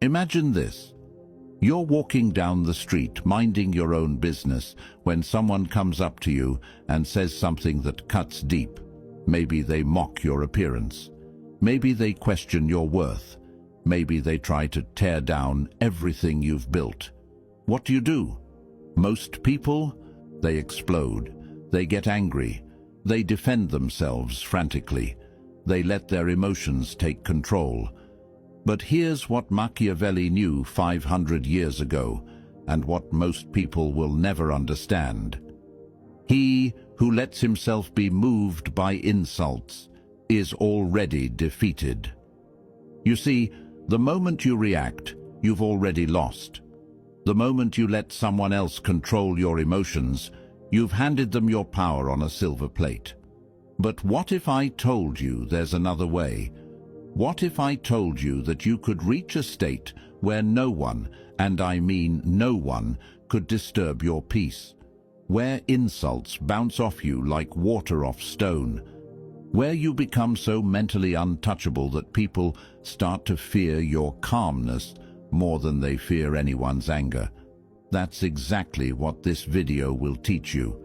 Imagine this. You're walking down the street, minding your own business, when someone comes up to you and says something that cuts deep. Maybe they mock your appearance. Maybe they question your worth. Maybe they try to tear down everything you've built. What do? Most people, they explode. They get angry. They defend themselves frantically. They let their emotions take control. But here's what Machiavelli knew 500 years ago, and what most people will never understand. He who lets himself be moved by insults is already defeated. You see, the moment you react, you've already lost. The moment you let someone else control your emotions, you've handed them your power on a silver plate. But what if I told you there's another way? What if I told you that you could reach a state where no one, and I mean no one, could disturb your peace? Where insults bounce off you like water off stone? Where you become so mentally untouchable that people start to fear your calmness more than they fear anyone's anger? That's exactly what this video will teach you.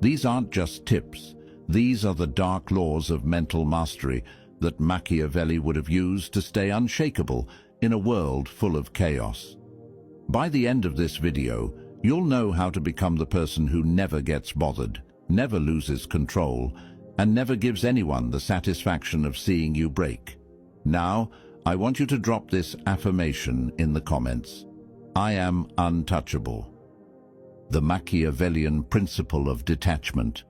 These aren't just tips. These are the dark laws of mental mastery that Machiavelli would have used to stay unshakable in a world full of chaos. By the end of this video, you'll know how to become the person who never gets bothered, never loses control, and never gives anyone the satisfaction of seeing you break. Now, I want you to drop this affirmation in the comments. I am untouchable. The Machiavellian principle of detachment.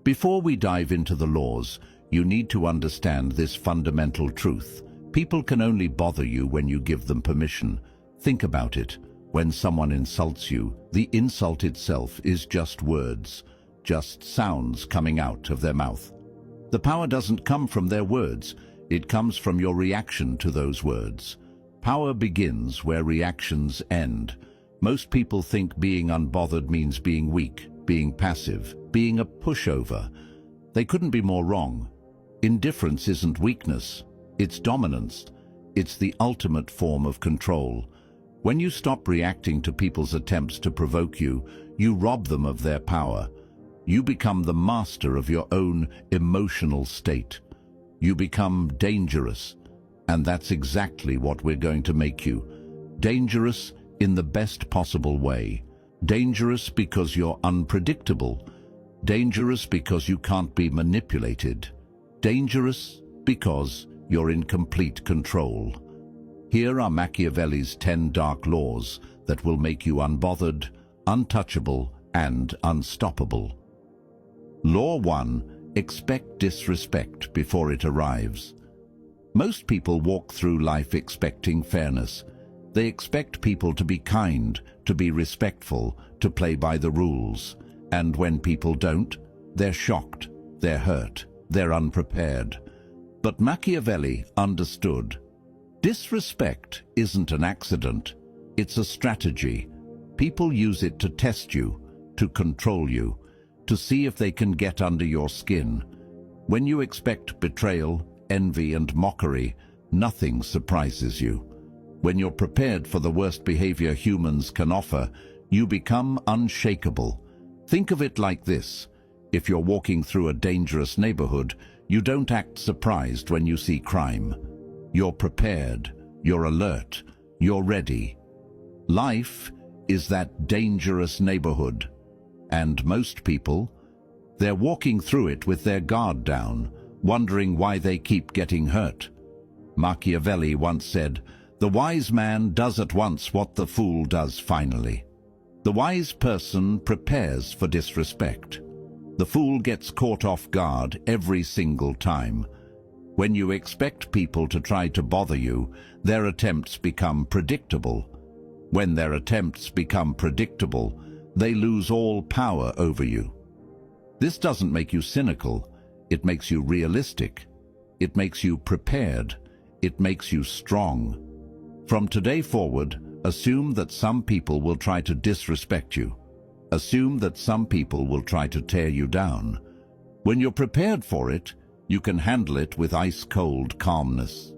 Before we dive into the laws, you need to understand this fundamental truth. People can only bother you when you give them permission. Think about it. When someone insults you, the insult itself is just words, just sounds coming out of their mouth. The power doesn't come from their words, it comes from your reaction to those words. Power begins where reactions end. Most people think being unbothered means being weak, being passive, being a pushover. They couldn't be more wrong. Indifference isn't weakness, it's dominance. It's the ultimate form of control. When you stop reacting to people's attempts to provoke you, you rob them of their power. You become the master of your own emotional state. You become dangerous, and that's exactly what we're going to make you. Dangerous in the best possible way. Dangerous because you're unpredictable. Dangerous because you can't be manipulated. Dangerous because you're in complete control. Here are Machiavelli's 10 dark laws that will make you unbothered, untouchable, and unstoppable. Law 1. Expect disrespect before it arrives. Most people walk through life expecting fairness. They expect people to be kind, to be respectful, to play by the rules. And when people don't, they're shocked, they're hurt, they're unprepared. But Machiavelli understood. Disrespect isn't an accident, it's a strategy. People use it to test you, to control you, to see if they can get under your skin. When you expect betrayal, envy, and mockery, nothing surprises you. When you're prepared for the worst behavior humans can offer, you become unshakable. Think of it like this. If you're walking through a dangerous neighborhood, you don't act surprised when you see crime. You're prepared, you're alert, you're ready. Life is that dangerous neighborhood. And most people, they're walking through it with their guard down, wondering why they keep getting hurt. Machiavelli once said, "The wise man does at once what the fool does finally." The wise person prepares for disrespect. The fool gets caught off guard every single time. When you expect people to try to bother you, their attempts become predictable. When their attempts become predictable, they lose all power over you. This doesn't make you cynical. It makes you realistic. It makes you prepared. It makes you strong. From today forward, assume that some people will try to disrespect you. Assume that some people will try to tear you down. When you're prepared for it, you can handle it with ice-cold calmness.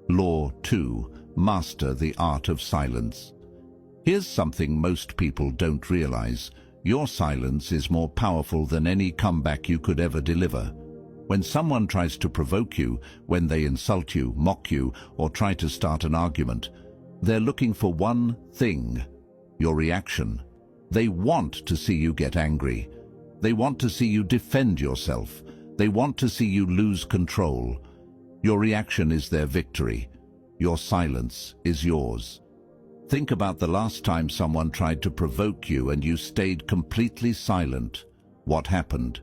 Law 2. Master the art of silence. Here's something most people don't realize. Your silence is more powerful than any comeback you could ever deliver. When someone tries to provoke you, when they insult you, mock you, or try to start an argument, they're looking for one thing: your reaction. They want to see you get angry. They want to see you defend yourself. They want to see you lose control. Your reaction is their victory. Your silence is yours. Think about the last time someone tried to provoke you and you stayed completely silent. What happened?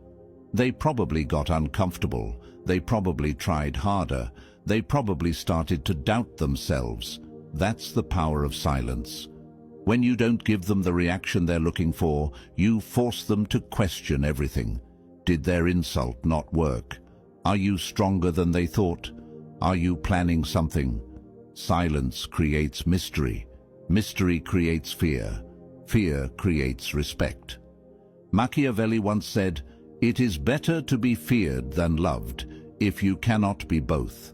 They probably got uncomfortable. They probably tried harder. They probably started to doubt themselves. That's the power of silence. When you don't give them the reaction they're looking for, you force them to question everything. Did their insult not work? Are you stronger than they thought? Are you planning something? Silence creates mystery. Mystery creates fear. Fear creates respect. Machiavelli once said, "It is better to be feared than loved, if you cannot be both."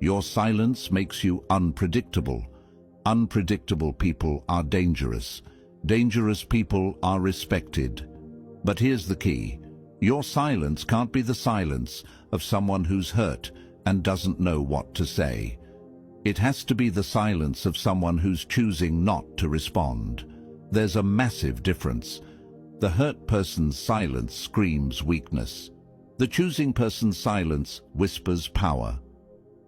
Your silence makes you unpredictable. Unpredictable people are dangerous. Dangerous people are respected. But here's the key. Your silence can't be the silence of someone who's hurt and doesn't know what to say. It has to be the silence of someone who's choosing not to respond. There's a massive difference. The hurt person's silence screams weakness. The choosing person's silence whispers power.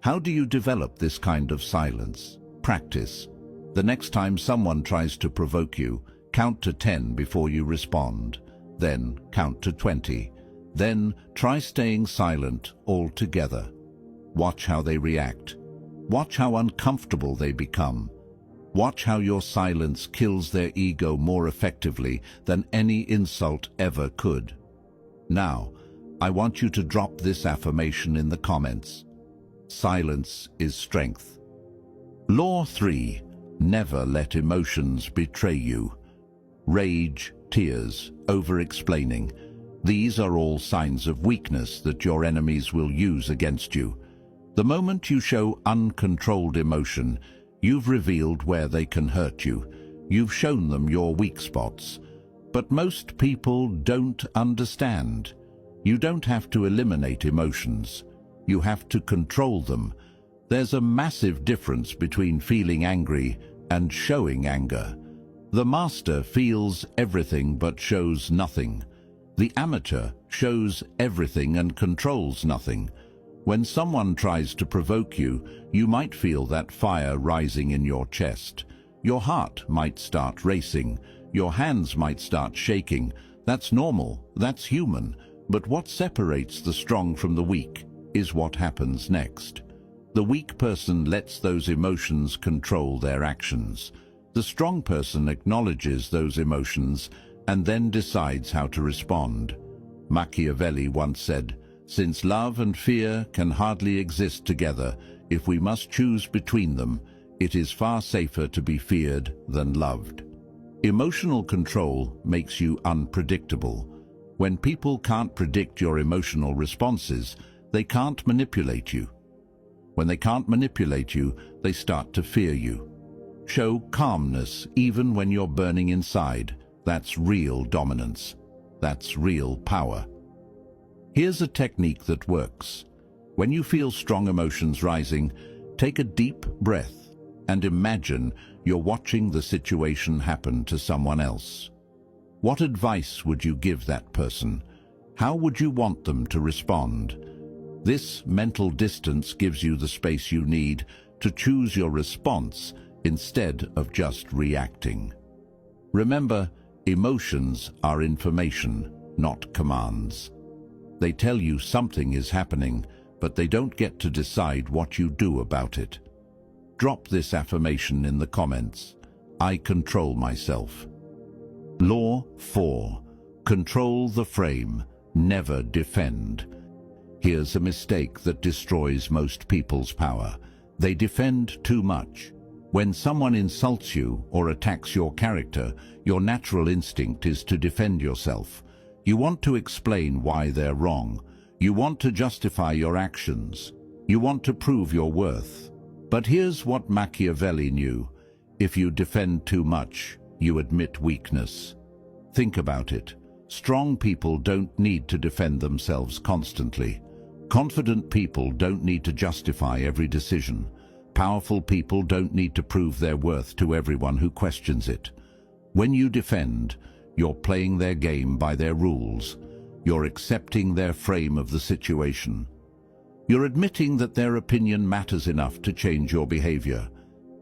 How do you develop this kind of silence? Practice. The next time someone tries to provoke you, count to 10 before you respond. Then count to 20. Then try staying silent altogether. Watch how they react. Watch how uncomfortable they become. Watch how your silence kills their ego more effectively than any insult ever could. Now, I want you to drop this affirmation in the comments. Silence is strength. Law 3. Never let emotions betray you. Rage, tears, over-explaining. These are all signs of weakness that your enemies will use against you. The moment you show uncontrolled emotion, you've revealed where they can hurt you. You've shown them your weak spots. But most people don't understand. You don't have to eliminate emotions. You have to control them. There's a massive difference between feeling angry and showing anger. The master feels everything but shows nothing. The amateur shows everything and controls nothing. When someone tries to provoke you, you might feel that fire rising in your chest. Your heart might start racing. Your hands might start shaking. That's normal. That's human. But what separates the strong from the weak is what happens next. The weak person lets those emotions control their actions. The strong person acknowledges those emotions and then decides how to respond. Machiavelli once said, "Since love and fear can hardly exist together, if we must choose between them, it is far safer to be feared than loved." Emotional control makes you unpredictable. When people can't predict your emotional responses, they can't manipulate you. When they can't manipulate you, they start to fear you. Show calmness even when you're burning inside. That's real dominance. That's real power. Here's a technique that works. When you feel strong emotions rising, take a deep breath and imagine you're watching the situation happen to someone else. What advice would you give that person? How would you want them to respond? This mental distance gives you the space you need to choose your response instead of just reacting. Remember, emotions are information, not commands. They tell you something is happening, but they don't get to decide what you do about it. Drop this affirmation in the comments. I control myself. Law 4. Control the frame, never defend. Here's a mistake that destroys most people's power. They defend too much. When someone insults you or attacks your character, your natural instinct is to defend yourself. You want to explain why they're wrong. You want to justify your actions. You want to prove your worth. But here's what Machiavelli knew. If you defend too much, you admit weakness. Think about it. Strong people don't need to defend themselves constantly. Confident people don't need to justify every decision. Powerful people don't need to prove their worth to everyone who questions it. When you defend, you're playing their game by their rules. You're accepting their frame of the situation. You're admitting that their opinion matters enough to change your behavior.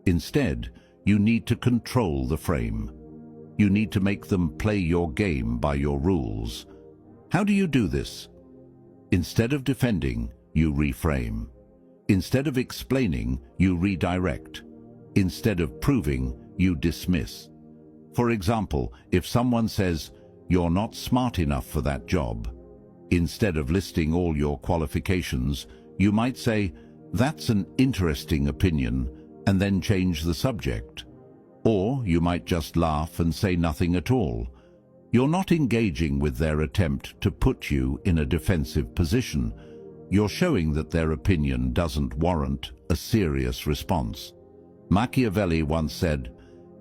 Instead, you need to control the frame. You need to make them play your game by your rules. How do you do this? Instead of defending, you reframe. Instead of explaining, you redirect. Instead of proving, you dismiss. For example, if someone says, "You're not smart enough for that job," instead of listing all your qualifications, you might say, "That's an interesting opinion," and then change the subject. Or you might just laugh and say nothing at all. You're not engaging with their attempt to put you in a defensive position. You're showing that their opinion doesn't warrant a serious response. Machiavelli once said,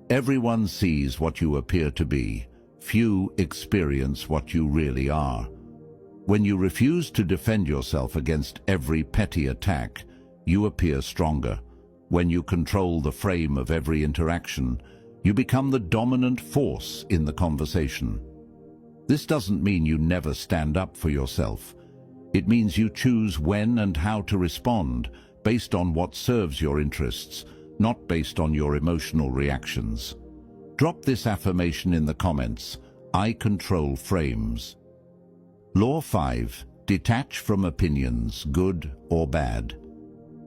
"Everyone sees what you appear to be. Few experience what you really are." When you refuse to defend yourself against every petty attack, you appear stronger. When you control the frame of every interaction, you become the dominant force in the conversation. This doesn't mean you never stand up for yourself. It means you choose when and how to respond based on what serves your interests, not based on your emotional reactions. Drop this affirmation in the comments. I control frames. Law 5. Detach from opinions, good or bad.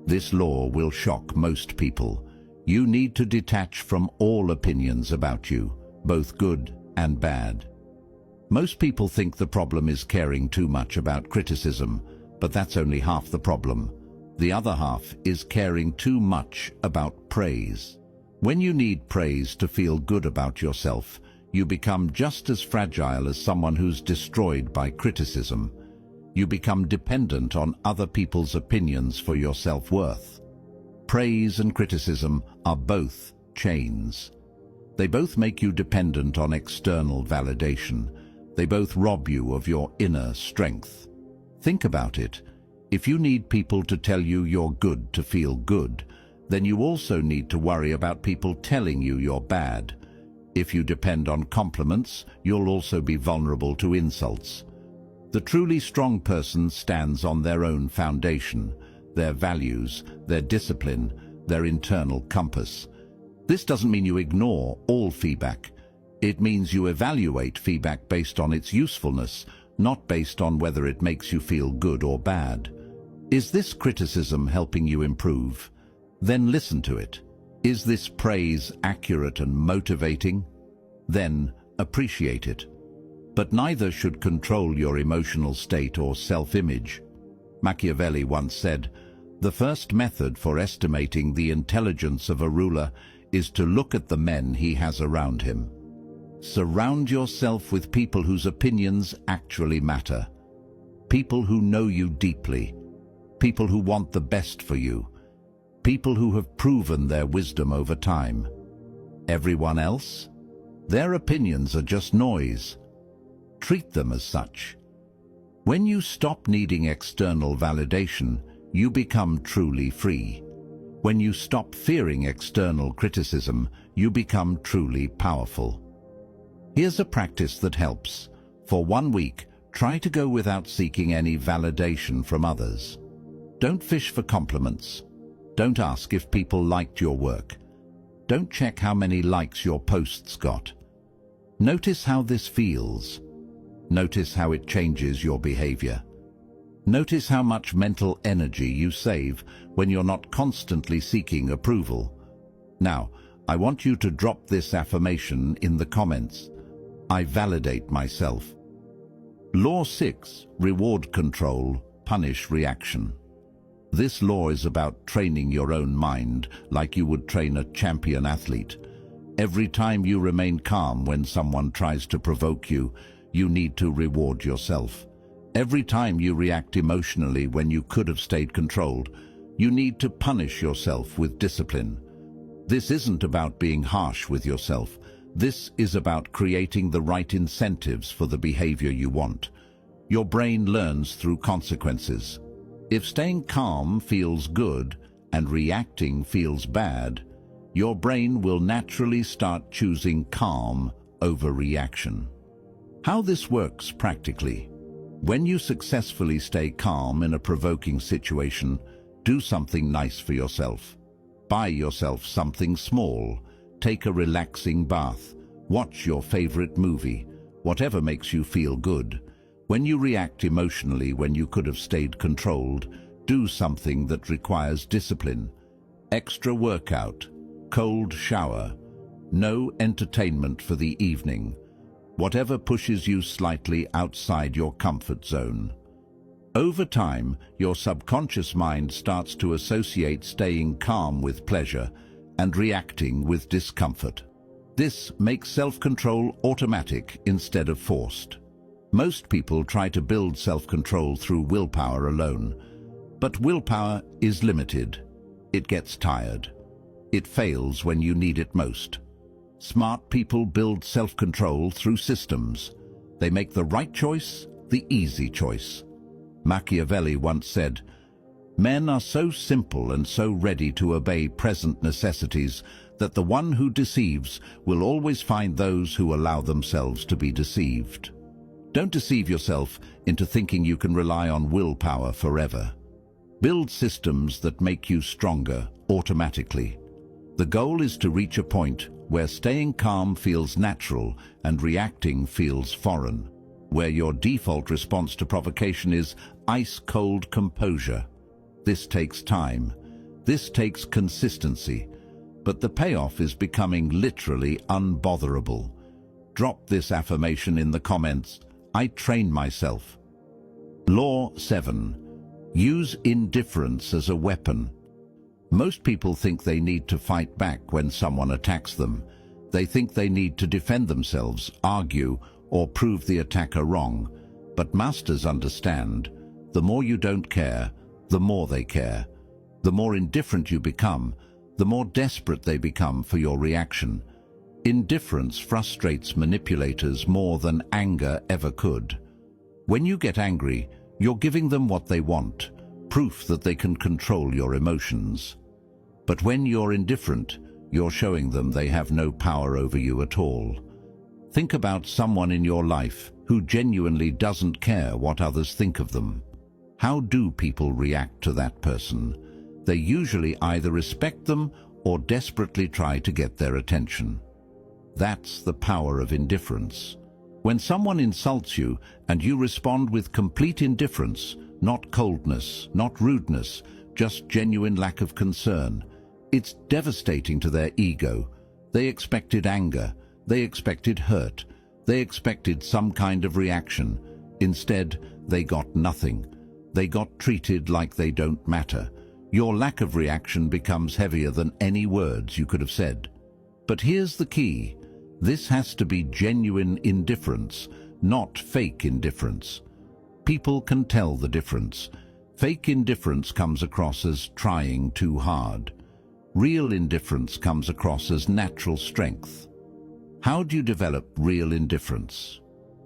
This law will shock most people. You need to detach from all opinions about you, both good and bad. Most people think the problem is caring too much about criticism, but that's only half the problem. The other half is caring too much about praise. When you need praise to feel good about yourself, you become just as fragile as someone who's destroyed by criticism. You become dependent on other people's opinions for your self-worth. Praise and criticism are both chains. They both make you dependent on external validation. They both rob you of your inner strength. Think about it. If you need people to tell you you're good to feel good, then you also need to worry about people telling you you're bad. If you depend on compliments, you'll also be vulnerable to insults. The truly strong person stands on their own foundation, their values, their discipline, their internal compass. This doesn't mean you ignore all feedback. It means you evaluate feedback based on its usefulness, not based on whether it makes you feel good or bad. Is this criticism helping you improve? Then listen to it. Is this praise accurate and motivating? Then appreciate it. But neither should control your emotional state or self-image. Machiavelli once said, "The first method for estimating the intelligence of a ruler is to look at the men he has around him." Surround yourself with people whose opinions actually matter. People who know you deeply. People who want the best for you. People who have proven their wisdom over time. Everyone else? Their opinions are just noise. Treat them as such. When you stop needing external validation, you become truly free. When you stop fearing external criticism, you become truly powerful. Here's a practice that helps. For 1 week, try to go without seeking any validation from others. Don't fish for compliments. Don't ask if people liked your work. Don't check how many likes your posts got. Notice how this feels. Notice how it changes your behavior. Notice how much mental energy you save when you're not constantly seeking approval. Now, I want you to drop this affirmation in the comments. I validate myself. Law 6. Reward control, punish reaction. This law is about training your own mind like you would train a champion athlete. Every time you remain calm when someone tries to provoke you, you need to reward yourself. Every time you react emotionally when you could have stayed controlled, You need to punish yourself with discipline. This isn't about being harsh with yourself. This is about creating the right incentives for the behavior you want. Your brain learns through consequences. If staying calm feels good and reacting feels bad, your brain will naturally start choosing calm over reaction. How this works practically. When you successfully stay calm in a provoking situation, do something nice for yourself. Buy yourself something small. Take a relaxing bath. Watch your favorite movie. Whatever makes you feel good. When you react emotionally when you could have stayed controlled, do something that requires discipline. Extra workout. Cold shower. No entertainment for the evening. Whatever pushes you slightly outside your comfort zone. Over time, your subconscious mind starts to associate staying calm with pleasure and reacting with discomfort. This makes self-control automatic instead of forced. Most people try to build self-control through willpower alone, but willpower is limited. It gets tired. It fails when you need it most. Smart people build self-control through systems. They make the right choice, the easy choice. Machiavelli once said, "Men are so simple and so ready to obey present necessities that the one who deceives will always find those who allow themselves to be deceived." Don't deceive yourself into thinking you can rely on willpower forever. Build systems that make you stronger automatically. The goal is to reach a point where staying calm feels natural and reacting feels foreign, where your default response to provocation is ice-cold composure. This takes time. This takes consistency. But the payoff is becoming literally unbotherable. Drop this affirmation in the comments. I train myself. Law 7. Use indifference as a weapon. Most people think they need to fight back when someone attacks them. They think they need to defend themselves, argue, or prove the attacker wrong. But masters understand, the more you don't care, the more they care. The more indifferent you become, the more desperate they become for your reaction. Indifference frustrates manipulators more than anger ever could. When you get angry, you're giving them what they want, proof that they can control your emotions. But when you're indifferent, you're showing them they have no power over you at all. Think about someone in your life who genuinely doesn't care what others think of them. How do people react to that person? They usually either respect them or desperately try to get their attention. That's the power of indifference. When someone insults you and you respond with complete indifference, not coldness, not rudeness, just genuine lack of concern, it's devastating to their ego. They expected anger, they expected hurt, they expected some kind of reaction. Instead, they got nothing. They got treated like they don't matter. Your lack of reaction becomes heavier than any words you could have said. But here's the key. This has to be genuine indifference, not fake indifference. People can tell the difference. Fake indifference comes across as trying too hard. Real indifference comes across as natural strength. How do you develop real indifference?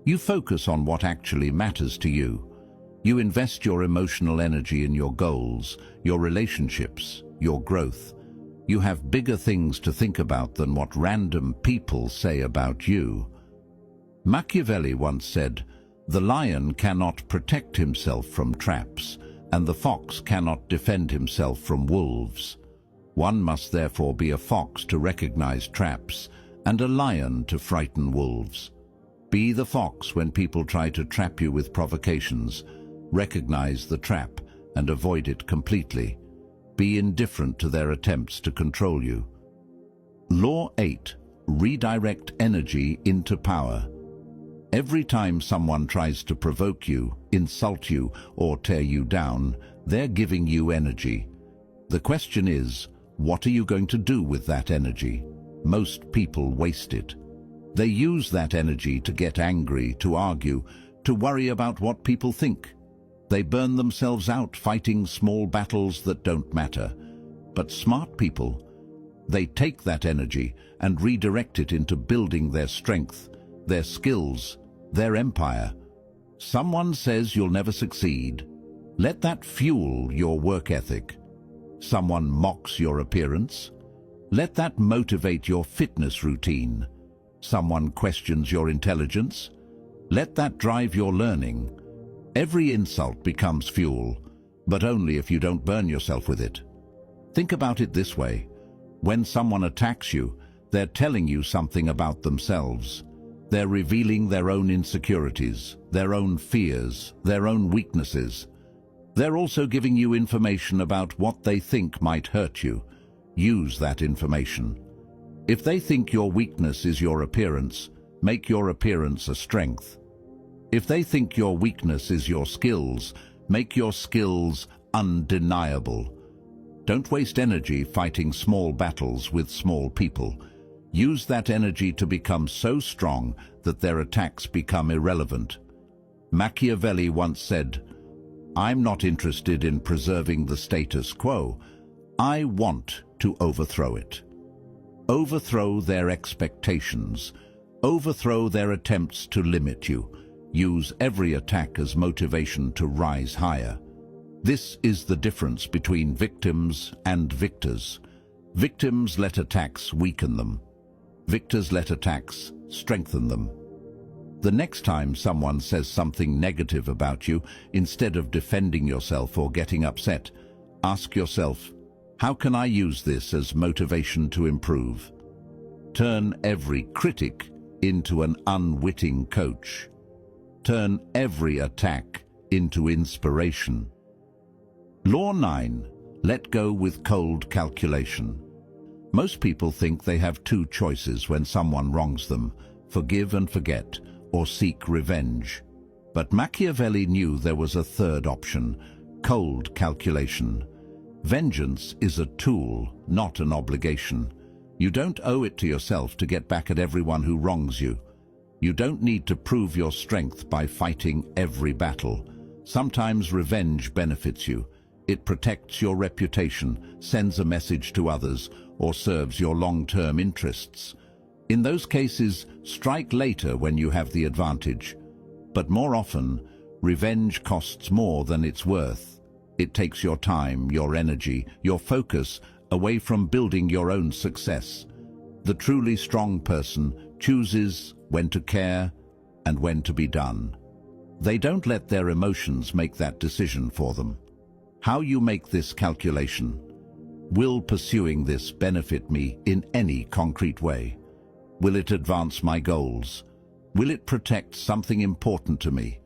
You focus on what actually matters to you. You invest your emotional energy in your goals, your relationships, your growth. You have bigger things to think about than what random people say about you. Machiavelli once said, "The lion cannot protect himself from traps, and the fox cannot defend himself from wolves. One must therefore be a fox to recognize traps, and a lion to frighten wolves. Be the fox when people try to trap you with provocations. Recognize the trap and avoid it completely. Be indifferent to their attempts to control you." Law 8. Redirect energy into power. Every time someone tries to provoke you, insult you, or tear you down, they're giving you energy. The question is, what are you going to do with that energy? Most people waste it. They use that energy to get angry, to argue, to worry about what people think. They burn themselves out fighting small battles that don't matter. But smart people, they take that energy and redirect it into building their strength, their skills, their empire. Someone says you'll never succeed. Let that fuel your work ethic. Someone mocks your appearance. Let that motivate your fitness routine. Someone questions your intelligence. Let that drive your learning. Every insult becomes fuel, but only if you don't burn yourself with it. Think about it this way. When someone attacks you, they're telling you something about themselves. They're revealing their own insecurities, their own fears, their own weaknesses. They're also giving you information about what they think might hurt you. Use that information. If they think your weakness is your appearance, make your appearance a strength. If they think your weakness is your skills, make your skills undeniable. Don't waste energy fighting small battles with small people. Use that energy to become so strong that their attacks become irrelevant. Machiavelli once said, "I'm not interested in preserving the status quo. I want to overthrow it." Overthrow their expectations. Overthrow their attempts to limit you. Use every attack as motivation to rise higher. This is the difference between victims and victors. Victims let attacks weaken them. Victors let attacks strengthen them. The next time someone says something negative about you, instead of defending yourself or getting upset, ask yourself, how can I use this as motivation to improve? Turn every critic into an unwitting coach. Turn every attack into inspiration. Law 9. Let go with cold calculation. Most people think they have two choices when someone wrongs them: forgive and forget, or seek revenge. But Machiavelli knew there was a third option: cold calculation. Vengeance is a tool, not an obligation. You don't owe it to yourself to get back at everyone who wrongs you. You don't need to prove your strength by fighting every battle. Sometimes revenge benefits you. It protects your reputation, sends a message to others, or serves your long-term interests. In those cases, strike later when you have the advantage. But more often, revenge costs more than it's worth. It takes your time, your energy, your focus away from building your own success. The truly strong person chooses when to care and when to be done. They don't let their emotions make that decision for them. How you make this calculation? Will pursuing this benefit me in any concrete way? Will it advance my goals? Will it protect something important to me?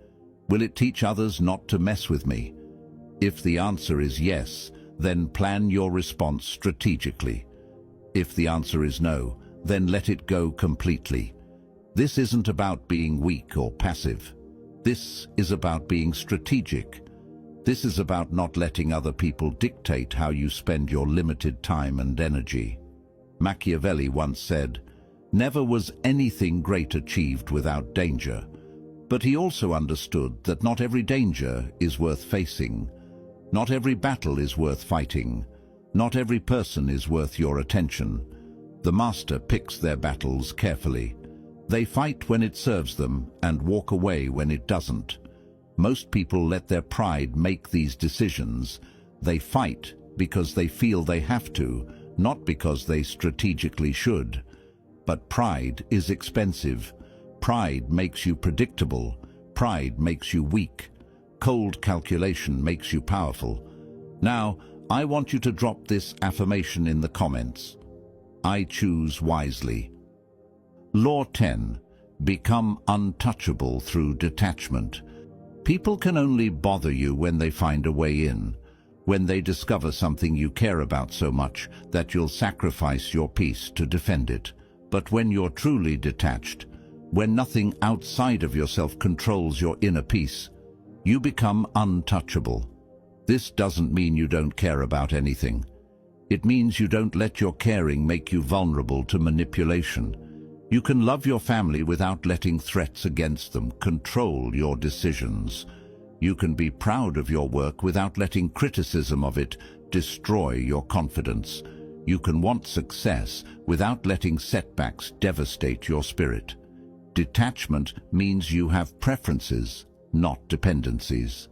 Will it teach others not to mess with me? If the answer is yes, then plan your response strategically. If the answer is no, then let it go completely. This isn't about being weak or passive. This is about being strategic. This is about not letting other people dictate how you spend your limited time and energy. Machiavelli once said, "Never was anything great achieved without danger." But he also understood that not every danger is worth facing. Not every battle is worth fighting. Not every person is worth your attention. The master picks their battles carefully. They fight when it serves them and walk away when it doesn't. Most people let their pride make these decisions. They fight because they feel they have to, not because they strategically should. But pride is expensive. Pride makes you predictable. Pride makes you weak. Cold calculation makes you powerful. Now, I want you to drop this affirmation in the comments. I choose wisely. Law 10. Become untouchable through detachment. People can only bother you when they find a way in, when they discover something you care about so much that you'll sacrifice your peace to defend it. But when you're truly detached, when nothing outside of yourself controls your inner peace, you become untouchable. This doesn't mean you don't care about anything. It means you don't let your caring make you vulnerable to manipulation. You can love your family without letting threats against them control your decisions. You can be proud of your work without letting criticism of it destroy your confidence. You can want success without letting setbacks devastate your spirit. Detachment means you have preferences, not dependencies.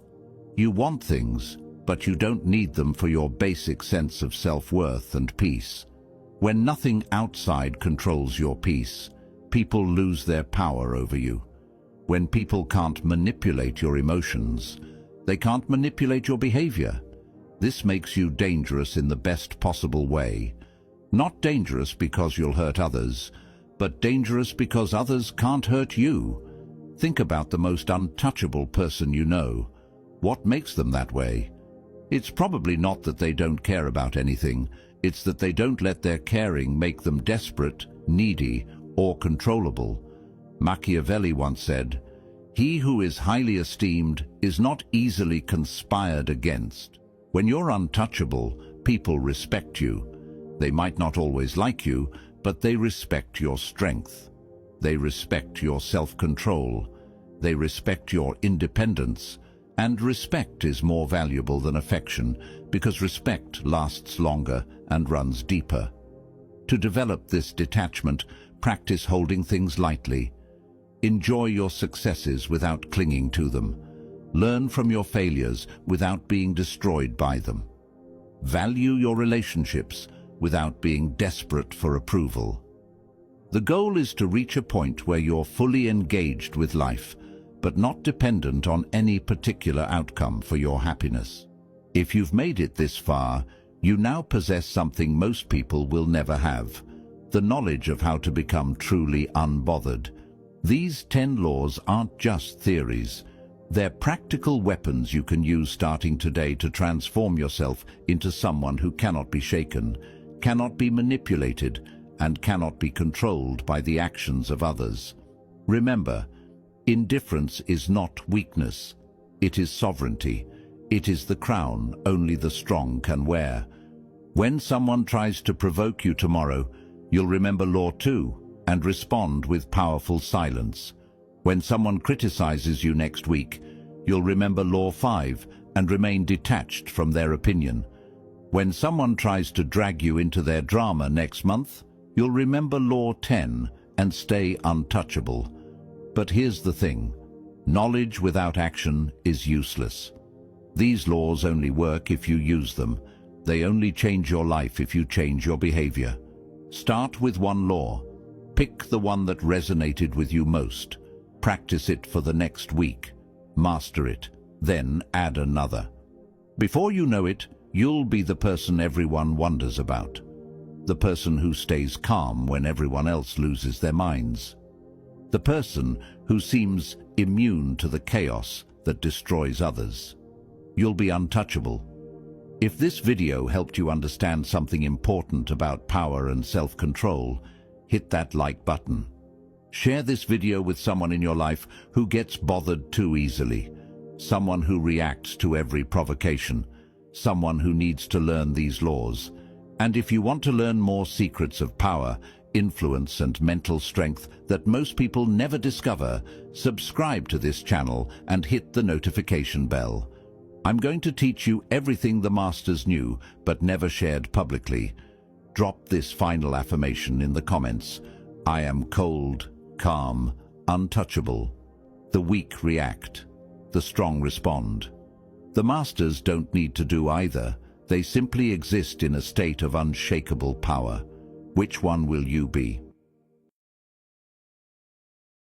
You want things, but you don't need them for your basic sense of self-worth and peace. When nothing outside controls your peace, people lose their power over you. When people can't manipulate your emotions, they can't manipulate your behavior. This makes you dangerous in the best possible way. Not dangerous because you'll hurt others, but dangerous because others can't hurt you. Think about the most untouchable person you know. What makes them that way? It's probably not that they don't care about anything. It's that they don't let their caring make them desperate, needy, or controllable. Machiavelli once said, "He who is highly esteemed is not easily conspired against." When you're untouchable, people respect you. They might not always like you, but they respect your strength. They respect your self-control. They respect your independence. And respect is more valuable than affection, because respect lasts longer and runs deeper. To develop this detachment, practice holding things lightly. Enjoy your successes without clinging to them. Learn from your failures without being destroyed by them. Value your relationships without being desperate for approval. The goal is to reach a point where you're fully engaged with life, but not dependent on any particular outcome for your happiness. If you've made it this far, you now possess something most people will never have: the knowledge of how to become truly unbothered. These 10 laws aren't just theories. They're practical weapons you can use starting today to transform yourself into someone who cannot be shaken, cannot be manipulated, and cannot be controlled by the actions of others. Remember, indifference is not weakness. It is sovereignty. It is the crown only the strong can wear. When someone tries to provoke you tomorrow, you'll remember Law 2 and respond with powerful silence. When someone criticizes you next week, you'll remember Law 5 and remain detached from their opinion. When someone tries to drag you into their drama next month, you'll remember Law 10 and stay untouchable. But here's the thing: knowledge without action is useless. These laws only work if you use them. They only change your life if you change your behavior. Start with one law. Pick the one that resonated with you most. Practice it for the next week. Master it. Then add another. Before you know it, you'll be the person everyone wonders about. The person who stays calm when everyone else loses their minds. The person who seems immune to the chaos that destroys others. You'll be untouchable. If this video helped you understand something important about power and self-control, hit that like button. Share this video with someone in your life who gets bothered too easily, someone who reacts to every provocation, someone who needs to learn these laws. And if you want to learn more secrets of power, influence and mental strength that most people never discover, subscribe to this channel and hit the notification bell. I'm going to teach you everything the masters knew but never shared publicly. Drop this final affirmation in the comments. I am cold, calm, untouchable. The weak react. The strong respond. The masters don't need to do either. They simply exist in a state of unshakable power. Which one will you be?